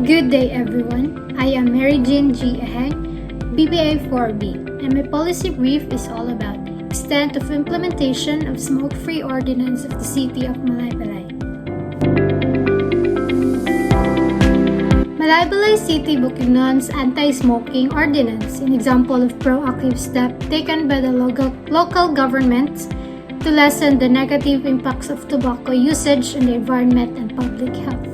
Good day everyone, I am Mary Jean G. Eheng, BBA 4B, and my policy brief is all about extent of implementation of smoke-free ordinance of the City of Malaybalay. Malaybalay City Bukidnon's anti-smoking ordinance, an example of proactive step taken by the local governments to lessen the negative impacts of tobacco usage on the environment and public health.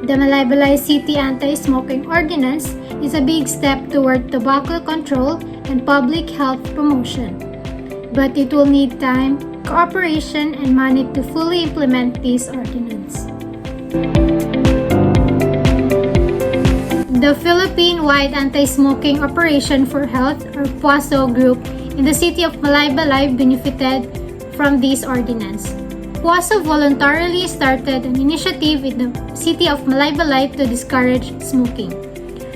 The Malaybalay City Anti-Smoking Ordinance is a big step toward tobacco control and public health promotion. But it will need time, cooperation, and money to fully implement this ordinance. The Philippine-wide Anti-Smoking Operation for Health, or PUASO group, in the city of Malaybalay benefited from this ordinance. PUASO voluntarily started an initiative in the city of Malaybalay to discourage smoking.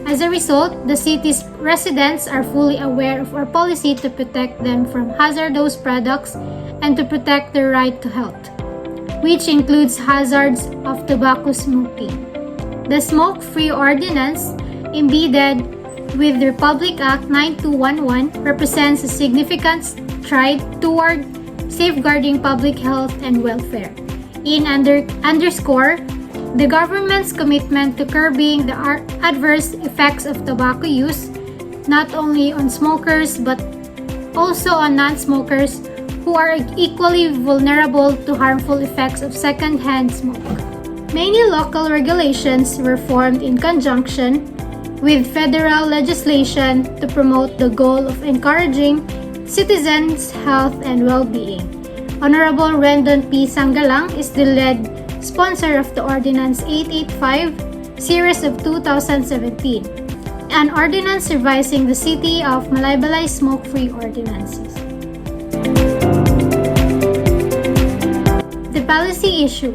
As a result, the city's residents are fully aware of our policy to protect them from hazardous products and to protect their right to health, which includes hazards of tobacco smoking. The Smoke-Free Ordinance, embedded with the Republic Act 9211, represents a significant stride toward safeguarding public health and welfare. In underscore the government's commitment to curbing the adverse effects of tobacco use, not only on smokers but also on non-smokers who are equally vulnerable to harmful effects of second-hand smoke. Many local regulations were formed in conjunction with federal legislation to promote the goal of encouraging citizens' health and well-being. Honorable Rendon P. Sanggalang is the lead sponsor of the Ordinance 885 series of 2017, an ordinance revising the City of Malaybalay smoke-free ordinances. The policy issue: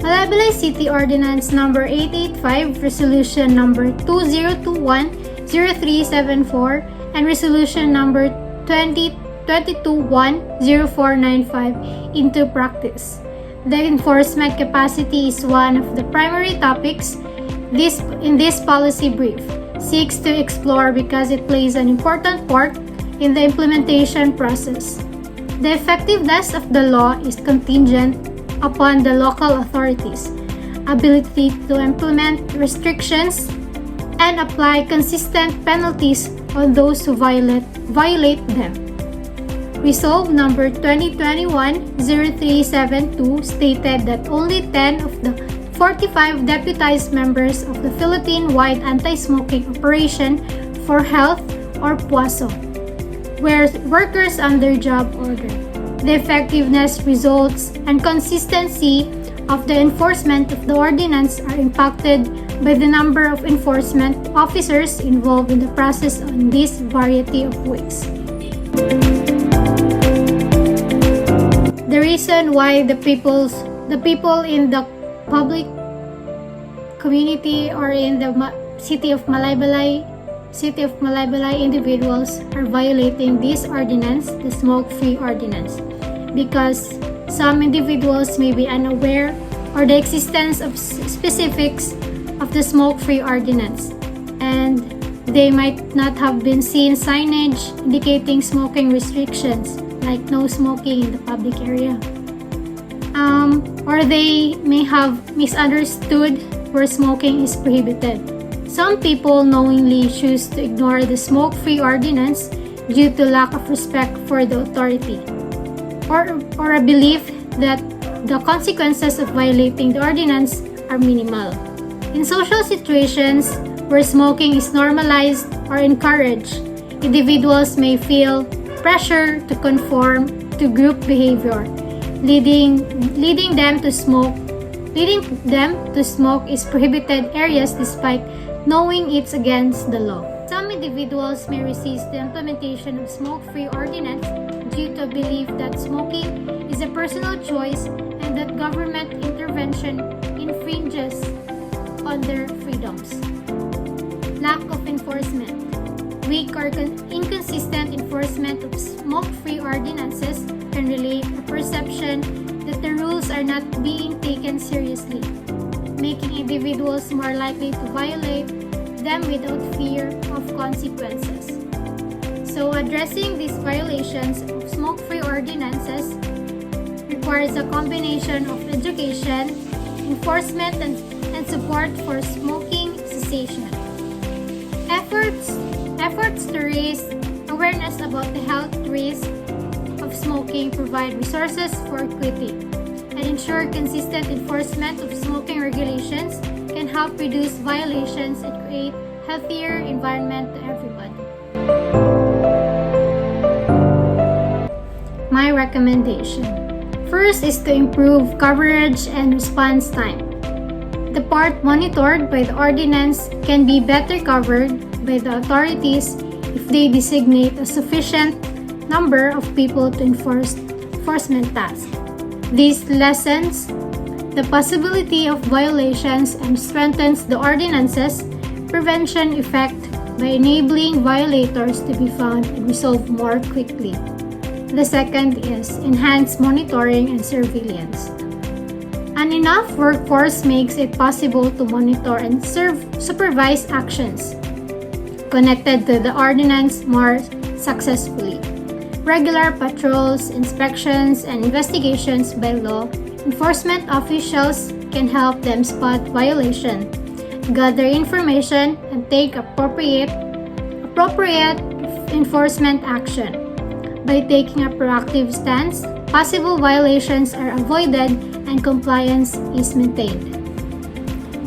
Malaybalay City Ordinance Number 885, Resolution Number 2021-0374, and Resolution Number 2022-10495 into practice. The enforcement capacity is one of the primary topics in this policy brief seeks to explore because it plays an important part in the implementation process. The effectiveness of the law is contingent upon the local authorities' ability to implement restrictions and apply consistent penalties on those who violate them. Resolve number 2021-0372 stated that only 10 of the 45 deputized members of the Philippine-wide Anti-Smoking Operation for Health, or PUASO, were workers under job order. The effectiveness, results, and consistency of the enforcement of the ordinance are impacted by the number of enforcement officers involved in the process in this variety of ways. The reason why the people in the public community or in the city of Malaybalay individuals are violating this ordinance, the smoke-free ordinance, because some individuals may be unaware or the existence of specifics of the smoke-free ordinance, and they might not have been seen signage indicating smoking restrictions like no smoking in the public area, or they may have misunderstood where smoking is prohibited. Some people knowingly choose to ignore the smoke-free ordinance due to lack of respect for the authority, or a belief that the consequences of violating the ordinance are minimal. In social situations where smoking is normalized or encouraged, individuals may feel pressure to conform to group behavior, leading them to smoke is prohibited areas despite knowing it's against the law. Some individuals may resist the implementation of smoke-free ordinance due to a belief that smoking is a personal choice and that government intervention infringes on their freedoms. Lack of enforcement. Weak or inconsistent enforcement of smoke-free ordinances can relate a perception that the rules are not being taken seriously. making individuals more likely to violate them without fear of consequences. So addressing these violations of smoke-free ordinances requires a combination of education, enforcement, and support for smoking cessation. Efforts to raise awareness about the health risks of smoking, provide resources for quitting, and ensure consistent enforcement of smoking regulations can help reduce violations and create healthier environment to everyone. My recommendation. First is to improve coverage and response time. The part monitored by the ordinance can be better covered by the authorities if they designate a sufficient number of people to enforcement tasks. This lessens the possibility of violations and strengthens the ordinance's prevention effect by enabling violators to be found and resolved more quickly. The second is enhanced monitoring and surveillance. An enough workforce makes it possible to monitor and supervise actions connected to the ordinance more successfully. Regular patrols, inspections, and investigations by law enforcement officials can help them spot violation, gather information, and take appropriate enforcement action. By taking a proactive stance, possible violations are avoided and compliance is maintained.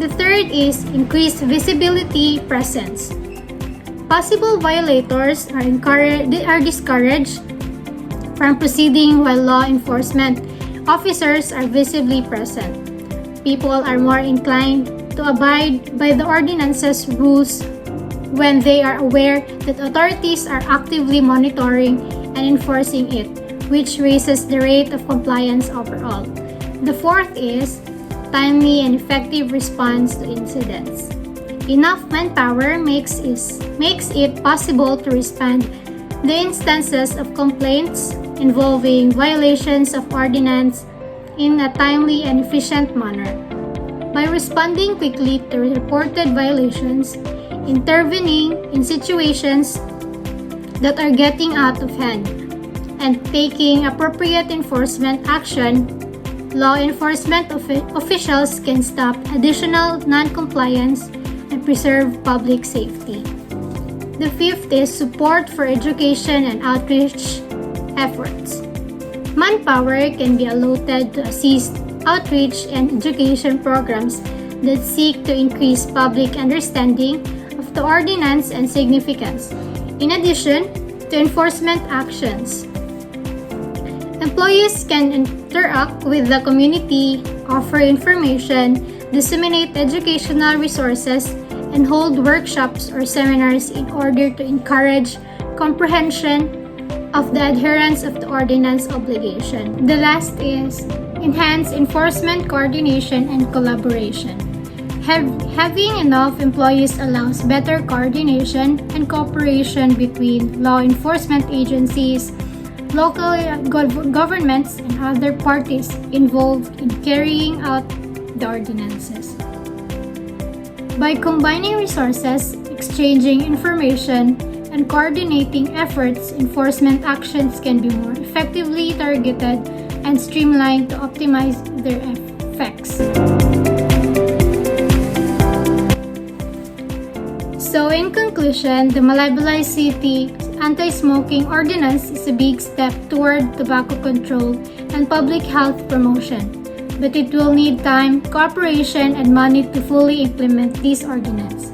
The third is increased visibility presence. Possible violators are discouraged from proceeding while law enforcement officers are visibly present. People are more inclined to abide by the ordinance's rules when they are aware that authorities are actively monitoring and enforcing it, which raises the rate of compliance overall. The fourth is timely and effective response to incidents. Enough manpower makes it possible to respond to instances of complaints involving violations of ordinance in a timely and efficient manner. By responding quickly to reported violations, intervening in situations that are getting out of hand, and taking appropriate enforcement action, law enforcement officials can stop additional non-compliance and preserve public safety. The fifth is support for education and outreach efforts. Manpower can be allotted to assist outreach and education programs that seek to increase public understanding of the ordinance and significance, in addition to enforcement actions. Employees can interact with the community, offer information, disseminate educational resources, and hold workshops or seminars in order to encourage comprehension of the adherence of the ordinance obligation. The last is enhance enforcement coordination and collaboration. Having enough employees allows better coordination and cooperation between law enforcement agencies, local governments, and other parties involved in carrying out the ordinances. By combining resources, exchanging information, and coordinating efforts, enforcement actions can be more effectively targeted and streamlined to optimize their effects. So in conclusion, the Malaybalay City Anti-Smoking Ordinance is a big step toward tobacco control and public health promotion, but it will need time, cooperation, and money to fully implement this ordinance.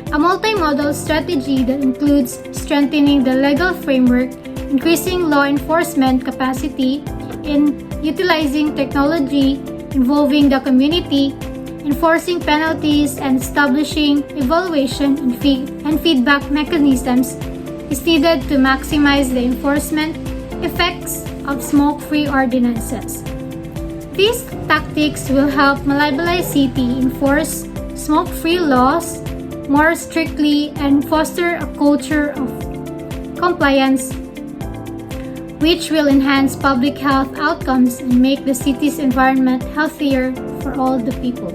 A multimodal strategy that includes strengthening the legal framework, increasing law enforcement capacity, and utilizing technology involving the community, enforcing penalties, and establishing evaluation and feedback mechanisms is needed to maximize the enforcement effects of smoke-free ordinances. These tactics will help Malaybalay City enforce smoke-free laws more strictly and foster a culture of compliance, which will enhance public health outcomes and make the city's environment healthier for all the people.